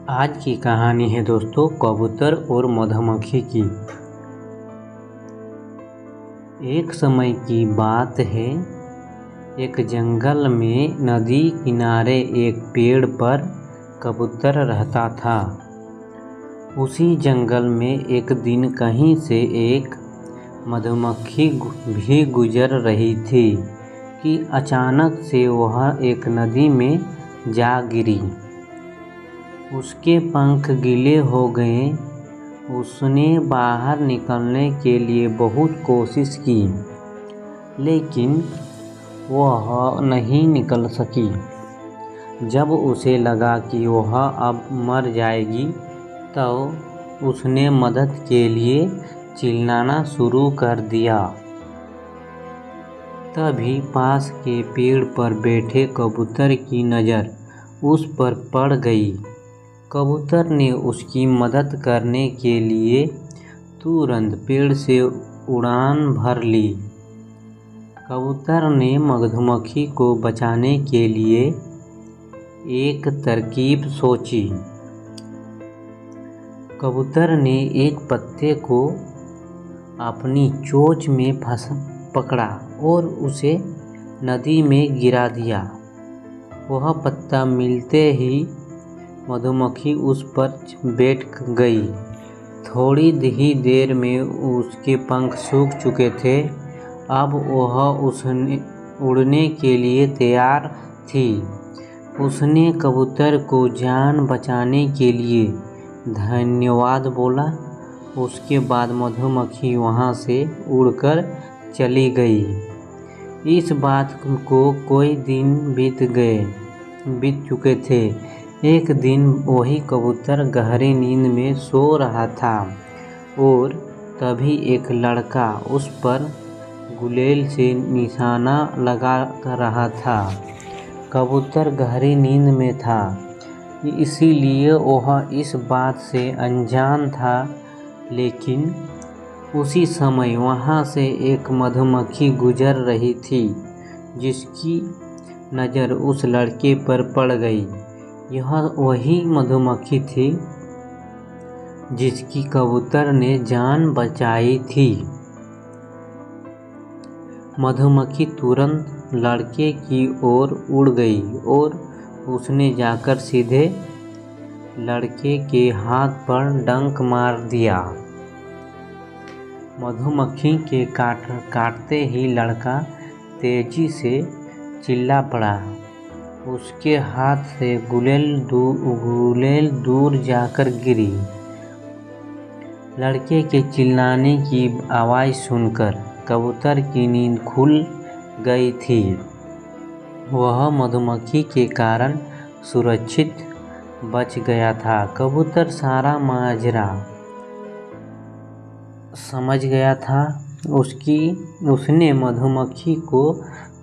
आज की कहानी है दोस्तों कबूतर और मधुमक्खी की। एक समय की बात है, एक जंगल में नदी किनारे एक पेड़ पर कबूतर रहता था। उसी जंगल में एक दिन कहीं से एक मधुमक्खी भी गुजर रही थी कि अचानक से वह एक नदी में जा गिरी। उसके पंख गीले हो गए। उसने बाहर निकलने के लिए बहुत कोशिश की, लेकिन वह नहीं निकल सकी। जब उसे लगा कि वह अब मर जाएगी, तो उसने मदद के लिए चिल्लाना शुरू कर दिया। तभी पास के पेड़ पर बैठे कबूतर की नज़र उस पर पड़ गई। कबूतर ने उसकी मदद करने के लिए तुरंत पेड़ से उड़ान भर ली। कबूतर ने मधुमक्खी को बचाने के लिए एक तरकीब सोची। कबूतर ने एक पत्ते को अपनी चोंच में पकड़ा और उसे नदी में गिरा दिया। वह पत्ता मिलते ही मधुमक्खी उस पर बैठ गई। थोड़ी ही देर में उसके पंख सूख चुके थे। अब वह उड़ने के लिए तैयार थी। उसने कबूतर को जान बचाने के लिए धन्यवाद बोला। उसके बाद मधुमक्खी वहाँ से उड़कर चली गई। इस बात को कई दिन बीत चुके थे। एक दिन वही कबूतर गहरी नींद में सो रहा था और तभी एक लड़का उस पर गुलेल से निशाना लगा रहा था। कबूतर गहरी नींद में था, इसीलिए वह इस बात से अनजान था। लेकिन उसी समय वहाँ से एक मधुमक्खी गुजर रही थी, जिसकी नज़र उस लड़के पर पड़ गई। यह वही मधुमक्खी थी जिसकी कबूतर ने जान बचाई थी। मधुमक्खी तुरंत लड़के की ओर उड़ गई और उसने जाकर सीधे लड़के के हाथ पर डंक मार दिया। मधुमक्खी के काटते ही लड़का तेजी से चिल्ला पड़ा। उसके हाथ से गुलेल दूर जाकर गिरी। लड़के के चिल्लाने की आवाज़ सुनकर कबूतर की नींद खुल गई थी। वह मधुमक्खी के कारण सुरक्षित बच गया था। कबूतर सारा माजरा समझ गया था। उसने मधुमक्खी को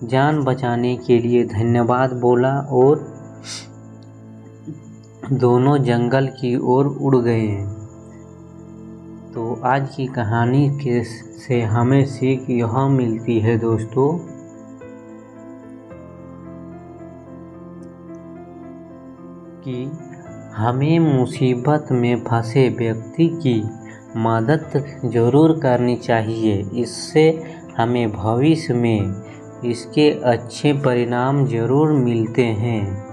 जान बचाने के लिए धन्यवाद बोला और दोनों जंगल की ओर उड़ गए। तो आज की कहानी से हमें सीख यह मिलती है दोस्तों कि हमें मुसीबत में फंसे व्यक्ति की मदद ज़रूर करनी चाहिए। इससे हमें भविष्य में इसके अच्छे परिणाम ज़रूर मिलते हैं।